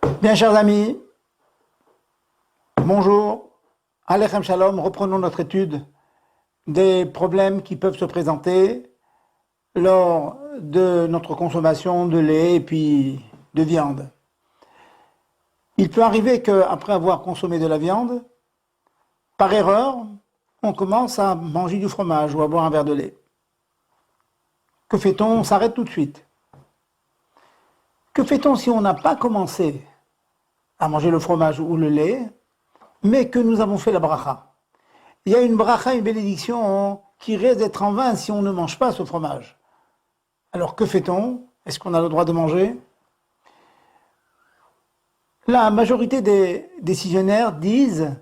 Bien, chers amis, bonjour, Alechem Shalom, reprenons notre étude des problèmes qui peuvent se présenter lors de notre consommation de lait et puis de viande. Il peut arriver qu'après avoir consommé de la viande, par erreur, on commence à manger du fromage ou à boire un verre de lait. Que fait-on? On s'arrête tout de suite. Que fait-on si on n'a pas commencé à manger le fromage ou le lait, mais que nous avons fait la bracha? Il y a une bracha, une bénédiction qui risque d'être en vain si on ne mange pas ce fromage. Alors que fait-on? Est-ce qu'on a le droit de manger? La majorité des décisionnaires disent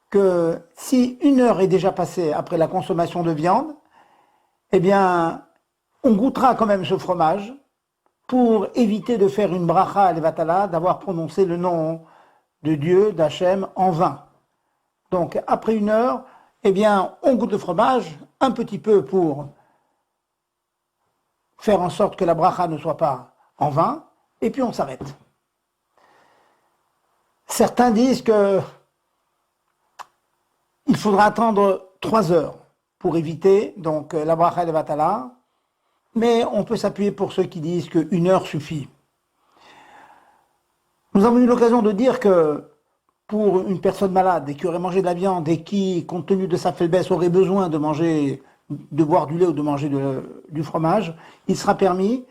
que si 1 heure est déjà passée après la consommation de viande, eh bien, on goûtera quand même ce fromage pour éviter de faire une bracha à levatala, d'avoir prononcé le nom de Dieu, d'Hachem, en vain. Donc, après 1 heure, eh bien, on goûte le fromage un petit peu pour faire en sorte que la bracha ne soit pas en vain, et puis on s'arrête. Certains disent que il faudra attendre 3 heures pour éviter donc la bracha et le vatala, mais on peut s'appuyer pour ceux qui disent que 1 heure suffit. Nous avons eu l'occasion de dire que pour une personne malade et qui aurait mangé de la viande et qui, compte tenu de sa faiblesse, aurait besoin de boire du lait ou de manger du fromage, il sera permis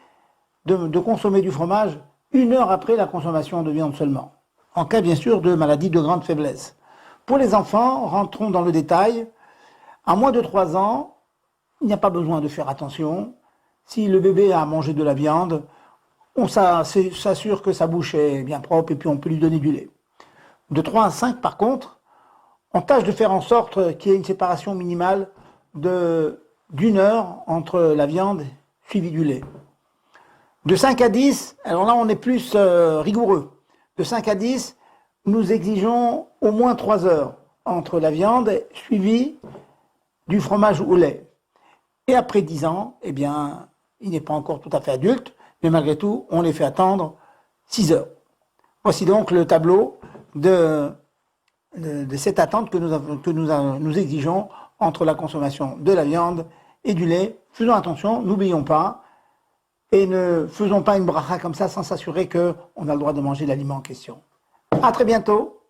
de consommer du fromage 1 heure après la consommation de viande seulement, en cas bien sûr de maladie de grande faiblesse. Pour les enfants, rentrons dans le détail. À moins de 3 ans, il n'y a pas besoin de faire attention. Si le bébé a mangé de la viande, on s'assure que sa bouche est bien propre et puis on peut lui donner du lait. De 3 à 5, par contre, on tâche de faire en sorte qu'il y ait une séparation minimale d'1 heure entre la viande suivie du lait. De 5 à 10, alors là on est plus rigoureux. De 5 à 10, nous exigeons au moins 3 heures entre la viande suivie du fromage ou lait. Et après 10 ans, eh bien, il n'est pas encore tout à fait adulte, mais malgré tout, on les fait attendre 6 heures. Voici donc le tableau de cette attente que nous exigeons entre la consommation de la viande et du lait. Faisons attention, n'oublions pas, et ne faisons pas une bracha comme ça sans s'assurer qu'on a le droit de manger l'aliment en question. À très bientôt.